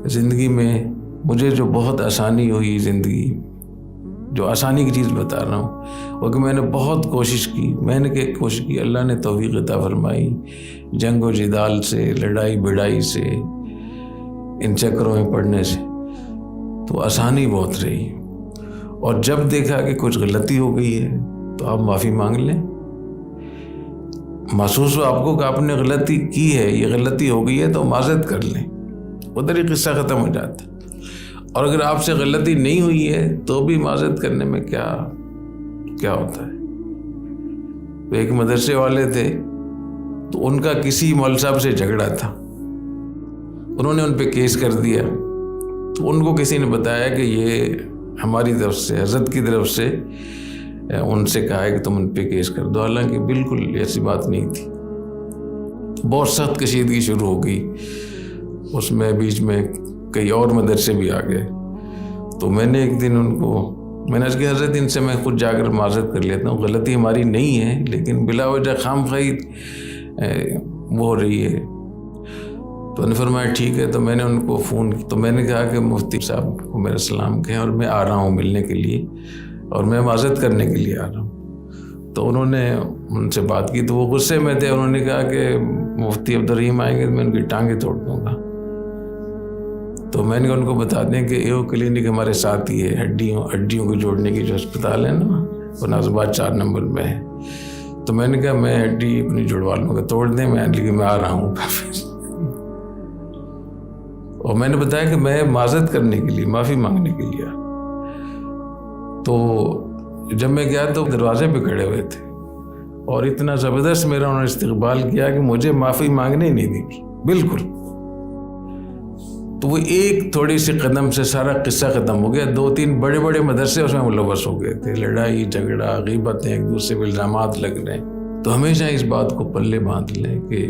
زندگی میں مجھے جو بہت آسانی ہوئی زندگی، جو آسانی کی چیز بتا رہا ہوں وہ کہ میں نے بہت کوشش کی، میں نے کوشش کی، اللہ نے توفیق عطا فرمائی، جنگ و جدال سے، لڑائی بڑائی سے، ان چکروں میں پڑنے سے تو آسانی بہت رہی۔ اور جب دیکھا کہ کچھ غلطی ہو گئی ہے تو آپ معافی مانگ لیں، محسوس ہو آپ کو کہ آپ نے غلطی کی ہے، یہ غلطی ہو گئی ہے تو معذرت کر لیں، ادھر ہی قصہ ختم ہو جاتا ہے۔ اور اگر آپ سے غلطی نہیں ہوئی ہے تو بھی معذرت کرنے میں کیا ہوتا ہے۔ تو ایک مدرسے والے تھے تو ان کا کسی مولوی صاحب سے جھگڑا تھا، انہوں نے ان پہ کیس کر دیا، تو ان کو کسی نے بتایا کہ یہ ہماری طرف سے، حضرت کی طرف سے ان سے کہا ہے کہ تم ان پہ کیس کر دو، حالانکہ بالکل ایسی بات نہیں تھی۔ بہت سخت کشیدگی شروع ہو گئی، اس میں بیچ میں کئی اور مدرسے بھی آ گئے۔ تو میں نے ایک دن میں نے کہا کہ حضرت ان سے میں خود جا کر معذرت کر لیتا ہوں، غلطی ہماری نہیں ہے لیکن بلا وجہ خام خواہی وہ ہو رہی ہے۔ تو انہوں نے فرمایا ٹھیک ہے۔ تو میں نے ان کو فون تو میں نے کہا کہ مفتی صاحب کو میرا سلام کہیں اور میں آ رہا ہوں ملنے کے لیے، اور میں معذرت کرنے کے لیے آ رہا ہوں۔ تو انہوں نے ان سے بات کی تو وہ غصے میں تھے، انہوں نے کہا کہ مفتی عبدالرحیم آئیں گے تو میں ان کی ٹانگیں توڑ دوں گا۔ تو میں نے ان کو بتا دیں کہ ایو کلینک ہمارے ساتھ ہی ہے، ہڈیوں کو جوڑنے کی جو اسپتال ہے نا، وہ ناز آباد 4 نمبر میں ہے۔ تو میں نے کہا میں ہڈی اپنی جڑوا لوں گا، توڑ دیں، لیکن میں آ رہا ہوں۔ اور میں نے بتایا کہ میں معذرت کرنے کے لیے، معافی مانگنے کے لیے۔ تو جب میں گیا تو دروازے پہ کھڑے ہوئے تھے اور اتنا زبردست میرا انہوں نے استقبال کیا کہ مجھے معافی مانگنے ہی نہیں دی بالکل۔ تو وہ ایک تھوڑی سی قدم سے سارا قصہ ختم ہو گیا۔ 2-3 بڑے بڑے مدرسے اس میں ملوث ہو گئے تھے، لڑائی جھگڑا، غیبتیں، ایک دوسرے پہ الزامات لگ رہے ہیں۔ تو ہمیشہ اس بات کو پلے باندھ لیں کہ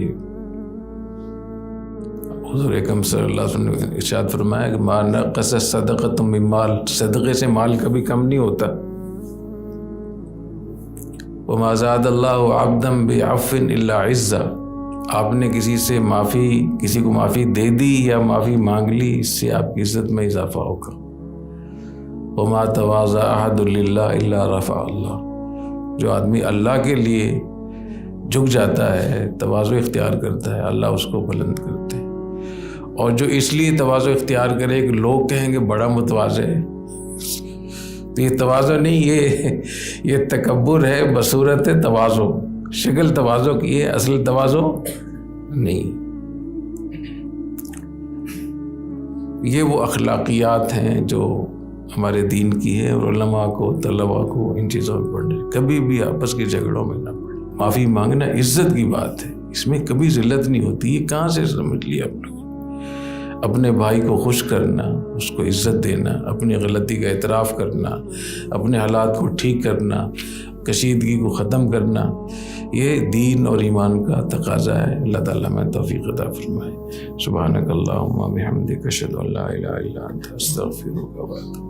حضور اکرم صلی اللہ علیہ وسلم نے ارشاد فرمایا کہ ما نقص صدقۃ من مال، صدقے سے مال کبھی کم نہیں ہوتا۔ وما زاد اللہ عبدا بعفو الا عزا، آپ نے کسی کو معافی دے دی یا معافی مانگ لی، اس سے آپ کی عزت میں اضافہ ہوگا۔ وما تواضع احد للہ الا رفع اللہ، جو آدمی اللہ کے لیے جھک جاتا ہے، تواضع اختیار کرتا ہے، اللہ اس کو بلند کرتے ہیں۔ اور جو اس لیے تواضع اختیار کرے کہ لوگ کہیں گے بڑا متواضع ہے، تو یہ تواضع نہیں، یہ تکبر ہے بصورت تواضع، شکل تواضع کی ہے، اصل تواضع نہیں۔ یہ وہ اخلاقیات ہیں جو ہمارے دین کی ہے، اور علماء کو، طلباء کو ان چیزوں میں پڑھنے، کبھی بھی آپس کے جھگڑوں میں نہ پڑھیں۔ معافی مانگنا عزت کی بات ہے، اس میں کبھی ذلت نہیں ہوتی۔ یہ کہاں سے سمجھ لیا آپ لوگوں؟ اپنے بھائی کو خوش کرنا، اس کو عزت دینا، اپنی غلطی کا اعتراف کرنا، اپنے حالات کو ٹھیک کرنا، کشیدگی کو ختم کرنا، یہ دین اور ایمان کا تقاضا ہے۔ اللہ تعالیٰ میں توفیق عطا فرمائے۔ سبحانک اللہم و بحمدک، اشہد ان لا الہ الا انت، استغفرک و اتوب۔